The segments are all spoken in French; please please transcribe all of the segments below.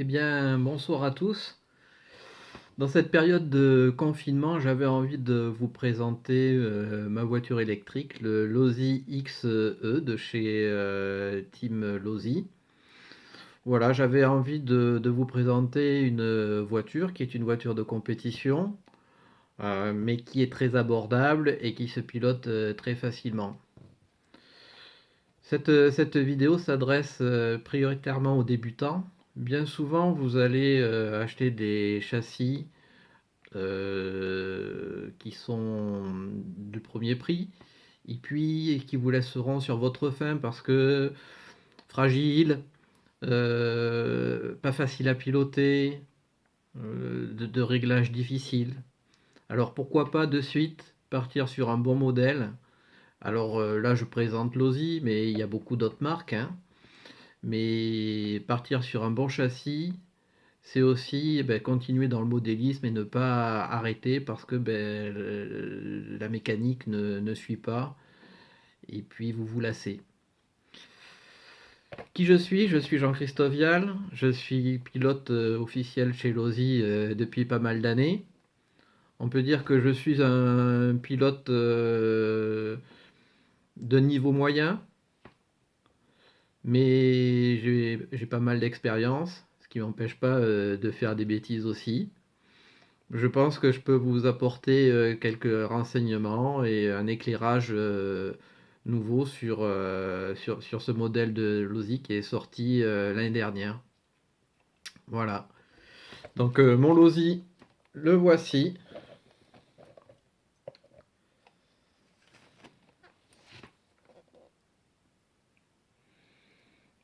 Eh bien, bonsoir à tous. Dans cette période de confinement, j'avais envie de vous présenter ma voiture électrique, le Losi XE de chez Team Losi. Voilà, j'avais envie de vous présenter une voiture qui est une voiture de compétition, mais qui est très abordable et qui se pilote très facilement. Cette vidéo s'adresse prioritairement aux débutants. Bien souvent, vous allez acheter des châssis qui sont de premier prix et puis qui vous laisseront sur votre faim parce que fragile, pas facile à piloter, de réglages difficiles. Alors pourquoi pas de suite partir sur un bon modèle. Alors là je présente l'Osi, mais il y a beaucoup d'autres marques, hein. Mais partir sur un bon châssis, c'est aussi continuer dans le modélisme et ne pas arrêter parce que la mécanique ne suit pas et puis vous vous lassez. Qui je suis? Je suis Jean-Christophe Vial, je suis pilote officiel chez Losi depuis pas mal d'années. On peut dire que je suis un pilote de niveau moyen, mais j'ai pas mal d'expérience, ce qui m'empêche pas de faire des bêtises aussi. Je pense que je peux vous apporter quelques renseignements et un éclairage nouveau sur ce modèle de Losi qui est sorti l'année dernière. Voilà. Donc mon Losi, le voici.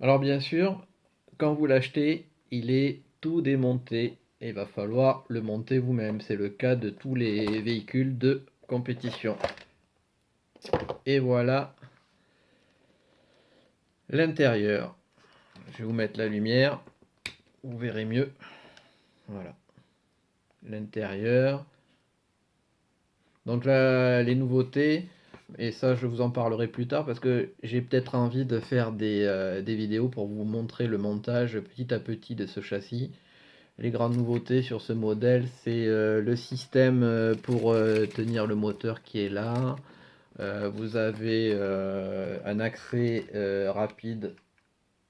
Alors bien sûr, quand vous l'achetez, il est tout démonté et il va falloir le monter vous-même. C'est le cas de tous les véhicules de compétition. Et voilà l'intérieur. Je vais vous mettre la lumière, vous verrez mieux. Voilà, l'intérieur. Donc là, les nouveautés, et ça je vous en parlerai plus tard parce que j'ai peut-être envie de faire des vidéos pour vous montrer le montage petit à petit de ce châssis. Les grandes nouveautés sur ce modèle, c'est le système pour tenir le moteur qui est là. Vous avez un accès rapide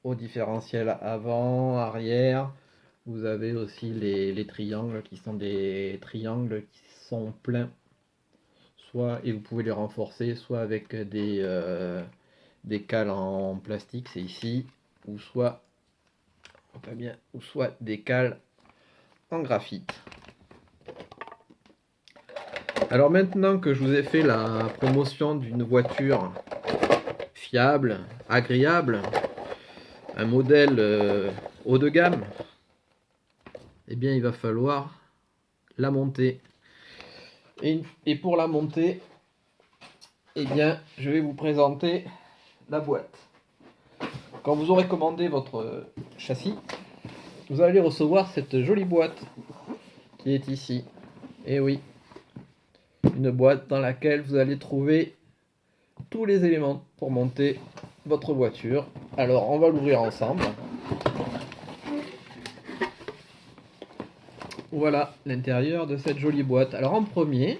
au différentiel avant, arrière. Vous avez aussi les triangles qui sont des triangles qui sont pleins. Soit, et vous pouvez les renforcer, soit avec des cales en plastique, c'est ici, ou soit, pas bien, ou soit des cales en graphite. Alors maintenant que je vous ai fait la promotion d'une voiture fiable, agréable, un modèle haut de gamme, eh bien il va falloir la monter. Et pour la monter, eh bien je vais vous présenter la boîte. Quand vous aurez commandé votre châssis, vous allez recevoir cette jolie boîte qui est ici. Et oui, une boîte dans laquelle vous allez trouver tous les éléments pour monter votre voiture. Alors on va l'ouvrir ensemble. Voilà l'intérieur de cette jolie boîte. Alors en premier,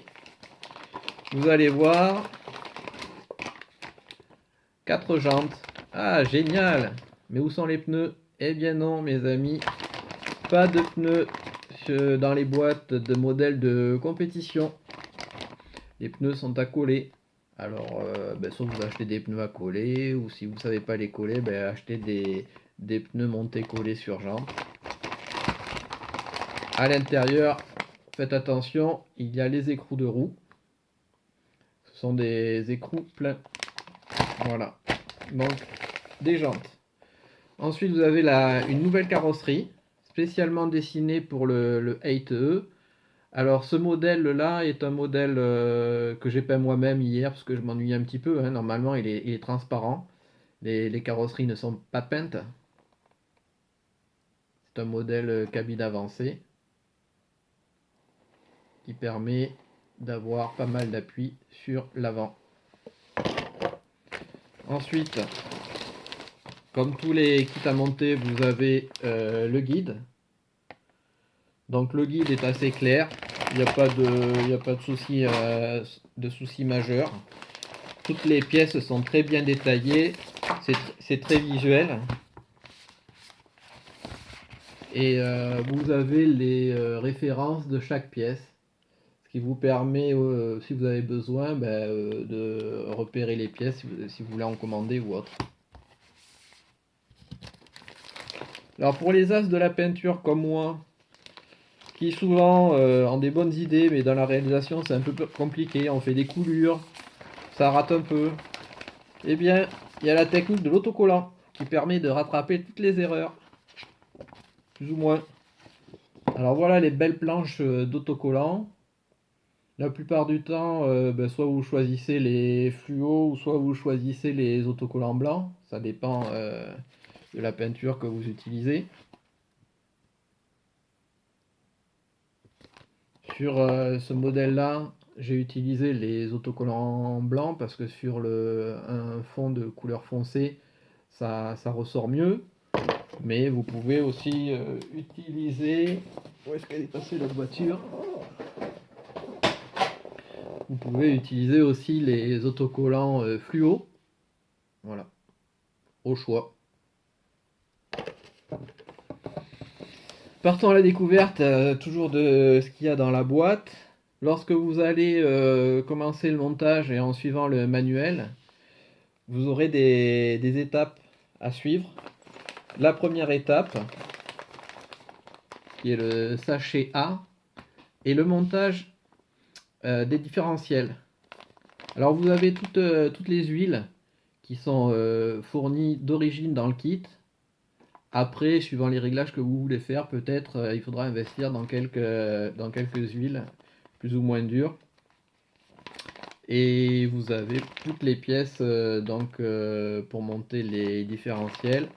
vous allez voir 4 jantes. Ah génial! Mais où sont les pneus? Eh bien non mes amis, pas de pneus dans les boîtes de modèles de compétition. Les pneus sont à coller. Alors soit vous achetez des pneus à coller, ou si vous ne savez pas les coller, achetez des pneus montés collés sur jantes. À l'intérieur, faites attention, il y a les écrous de roue. Ce sont des écrous pleins. Voilà. Donc, des jantes. Ensuite, vous avez une nouvelle carrosserie, spécialement dessinée pour le 8e. Alors, ce modèle-là est un modèle que j'ai peint moi-même hier, parce que je m'ennuie un petit peu, hein. Normalement, il est transparent. Les carrosseries ne sont pas peintes. C'est un modèle cabine avancée qui permet d'avoir pas mal d'appui sur l'avant. Ensuite, comme tous les kits à monter, vous avez le guide Donc le guide est assez clair, il n'y a pas de souci majeur. Toutes les pièces sont très bien détaillées, c'est très visuel. Et vous avez les références de chaque pièce, ce qui vous permet, si vous avez besoin, de repérer les pièces si vous voulez en commander ou autre. Alors pour les as de la peinture comme moi, qui souvent ont des bonnes idées, mais dans la réalisation c'est un peu compliqué, on fait des coulures, ça rate un peu, eh bien il y a la technique de l'autocollant qui permet de rattraper toutes les erreurs, plus ou moins. Alors voilà les belles planches d'autocollant. La plupart du temps, soit vous choisissez les fluos, ou soit vous choisissez les autocollants blancs, ça dépend de la peinture que vous utilisez. Sur ce modèle-là, j'ai utilisé les autocollants blancs parce que sur un fond de couleur foncée, ça ressort mieux. Mais vous pouvez aussi utiliser... Où est-ce qu'elle est passée la voiture? Vous pouvez utiliser aussi les autocollants fluo. Voilà, au choix. Partons à la découverte toujours de ce qu'il y a dans la boîte. Lorsque vous allez commencer le montage et en suivant le manuel, vous aurez des étapes à suivre. La première étape, qui est le sachet A, et le montage des différentiels. Alors vous avez toutes les huiles qui sont fournies d'origine dans le kit. Après, suivant les réglages que vous voulez faire, peut-être il faudra investir dans quelques huiles plus ou moins dures. Et vous avez toutes les pièces pour monter les différentiels,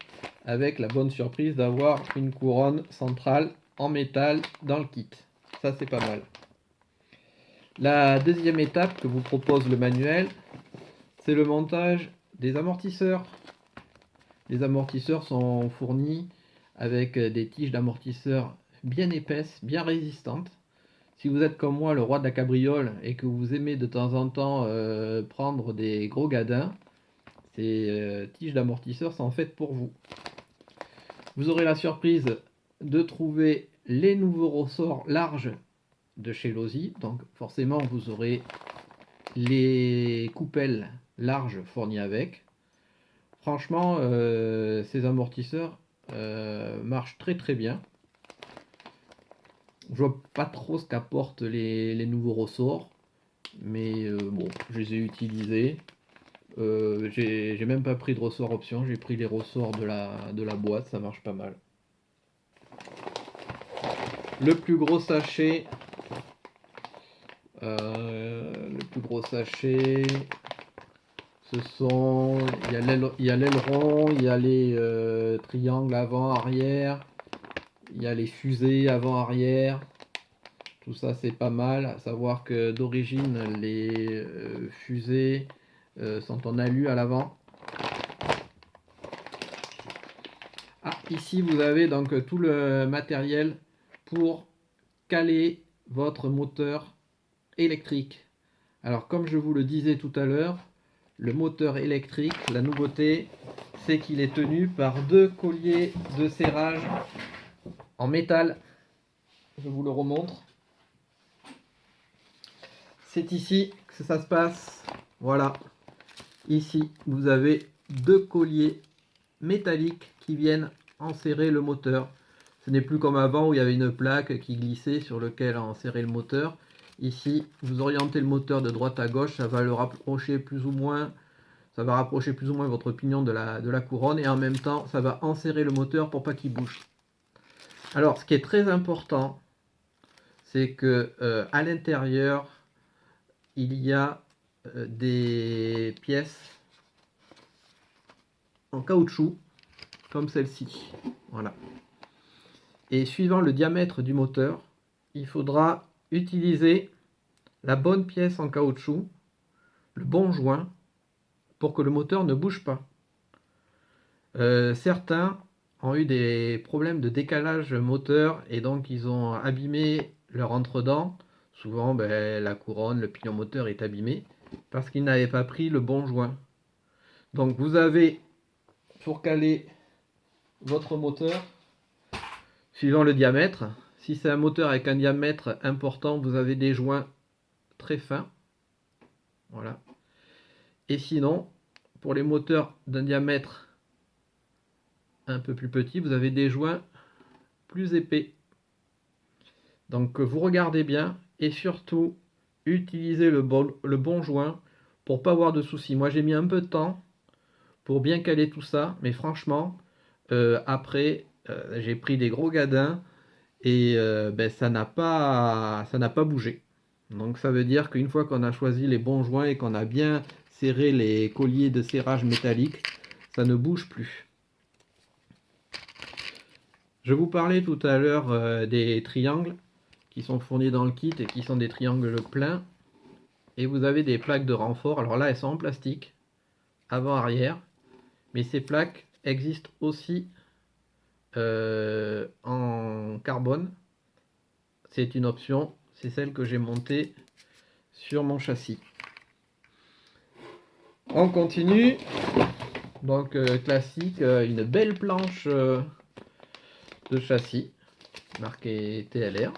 avec la bonne surprise d'avoir une couronne centrale en métal dans le kit. Ça c'est pas mal. La deuxième étape que vous propose le manuel, c'est le montage des amortisseurs. Les amortisseurs sont fournis avec des tiges d'amortisseurs bien épaisses, bien résistantes. Si vous êtes comme moi le roi de la cabriole et que vous aimez de temps en temps prendre des gros gadins, ces tiges d'amortisseurs sont faites pour vous. Vous aurez la surprise de trouver les nouveaux ressorts larges de chez Losi. Donc forcément vous aurez les coupelles larges fournies avec. Franchement, ces amortisseurs marchent très très bien. Je vois pas trop ce qu'apportent les nouveaux ressorts, mais bon, je les ai utilisés. J'ai même pas pris de ressort option, j'ai pris les ressorts de la boîte, ça marche pas mal. Le plus gros sachet, ce sont, il y a l'aileron, il y a les triangles avant-arrière, il y a les fusées avant-arrière. Tout ça c'est pas mal, à savoir que d'origine les fusées sont en alu à l'avant. Ah, ici vous avez donc tout le matériel pour caler votre moteur électrique. Alors comme je vous le disais tout à l'heure, le moteur électrique, la nouveauté, c'est qu'il est tenu par deux colliers de serrage en métal. Je vous le remontre. C'est ici que ça se passe. Voilà. Ici, vous avez deux colliers métalliques qui viennent enserrer le moteur. Ce n'est plus comme avant où il y avait une plaque qui glissait sur laquelle enserrer le moteur. Ici, vous orientez le moteur de droite à gauche, ça va le rapprocher plus ou moins. Ça va rapprocher plus ou moins votre pignon de la couronne et en même temps, ça va enserrer le moteur pour pas qu'il bouge. Alors, ce qui est très important, c'est que à l'intérieur, il y a des pièces en caoutchouc comme celle-ci. Voilà. Et suivant le diamètre du moteur, il faudra utiliser la bonne pièce en caoutchouc, le bon joint, pour que le moteur ne bouge pas. Certains ont eu des problèmes de décalage moteur et donc ils ont abîmé leur entre-dents. Souvent, ben, la couronne, le pignon moteur est abîmé parce qu'ils n'avaient pas pris le bon joint. Donc vous avez, pour caler votre moteur, suivant le diamètre, si c'est un moteur avec un diamètre important, vous avez des joints très fins. Voilà. Et sinon, pour les moteurs d'un diamètre un peu plus petit, vous avez des joints plus épais. Donc vous regardez bien et surtout utilisez le bon joint pour pas avoir de soucis. Moi j'ai mis un peu de temps pour bien caler tout ça, mais franchement, après j'ai pris des gros gadins et ben, ça n'a pas bougé. Donc ça veut dire qu'une fois qu'on a choisi les bons joints et qu'on a bien serré les colliers de serrage métallique, ça ne bouge plus. Je vous parlais tout à l'heure des triangles qui sont fournis dans le kit et qui sont des triangles pleins. Et vous avez des plaques de renfort. Alors là, elles sont en plastique, avant-arrière. Mais ces plaques existent aussi en carbone. C'est une option. C'est celle que j'ai montée sur mon châssis. On continue. Donc classique, une belle planche de châssis marquée TLR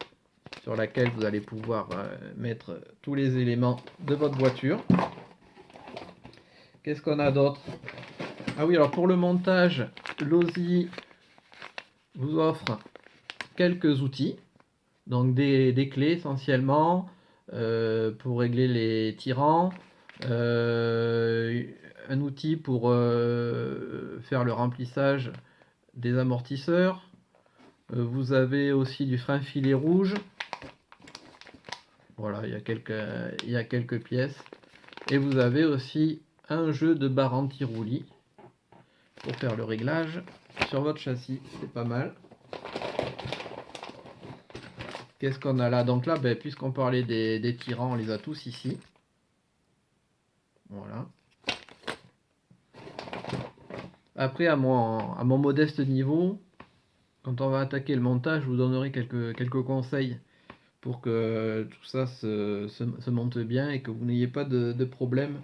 sur laquelle vous allez pouvoir mettre tous les éléments de votre voiture. Qu'est-ce qu'on a d'autre? Ah oui, alors pour le montage, Losi vous offre quelques outils, donc des clés essentiellement pour régler les tirants, un outil pour faire le remplissage des amortisseurs. Vous avez aussi du frein filet rouge. Voilà, il y a quelques pièces. Et vous avez aussi un jeu de barre anti-roulis pour faire le réglage sur votre châssis. C'est pas mal. Qu'est-ce qu'on a là? Donc là, ben, puisqu'on parlait des tirants, on les a tous ici. Voilà. Après, à mon modeste niveau, quand on va attaquer le montage, je vous donnerai quelques conseils pour que tout ça se monte bien et que vous n'ayez pas de problème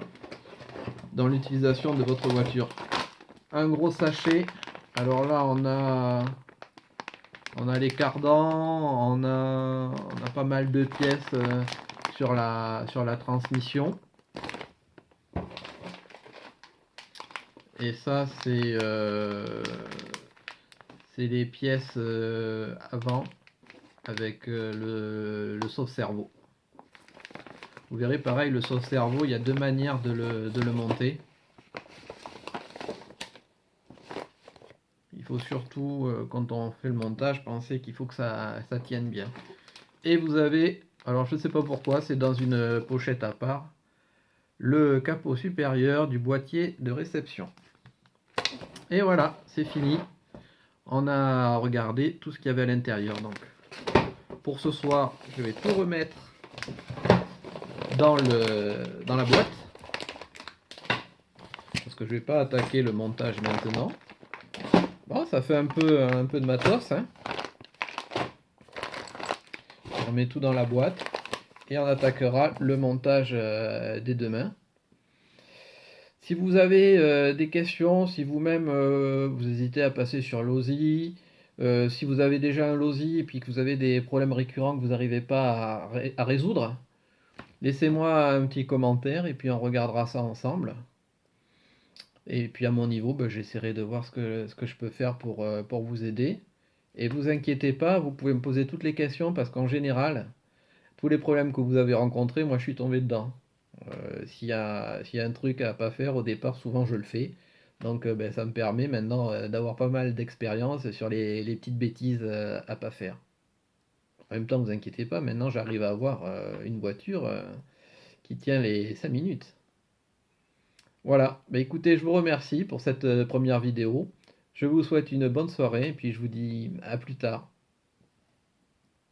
dans l'utilisation de votre voiture. Un gros sachet. Alors là, on a les cardans, on a pas mal de pièces sur la transmission. Et ça, c'est les pièces avant avec le sauve-cerveau. Vous verrez pareil, le sauve-cerveau, il y a deux manières de le monter. Il faut surtout, quand on fait le montage, penser qu'il faut que ça tienne bien. Et vous avez, alors je ne sais pas pourquoi, c'est dans une pochette à part, le capot supérieur du boîtier de réception. Et voilà, c'est fini. On a regardé tout ce qu'il y avait à l'intérieur. Donc, pour ce soir, je vais tout remettre dans la boîte. Parce que je ne vais pas attaquer le montage maintenant. Bon, ça fait un peu de matos, hein. On met tout dans la boîte et on attaquera le montage dès demain. Si vous avez des questions, si vous-même vous hésitez à passer sur Losi, si vous avez déjà un Losi et puis que vous avez des problèmes récurrents que vous n'arrivez pas à résoudre, laissez-moi un petit commentaire et puis on regardera ça ensemble. Et puis à mon niveau, ben, j'essaierai de voir ce que je peux faire pour vous aider. Et vous inquiétez pas, vous pouvez me poser toutes les questions parce qu'en général, tous les problèmes que vous avez rencontrés, moi je suis tombé dedans. S'il y a un truc à pas faire, au départ, souvent je le fais. Donc ben, ça me permet maintenant d'avoir pas mal d'expérience sur les petites bêtises à pas faire. En même temps, vous inquiétez pas, maintenant j'arrive à avoir une voiture qui tient les 5 minutes. Voilà, bah écoutez, je vous remercie pour cette première vidéo. Je vous souhaite une bonne soirée et puis je vous dis à plus tard.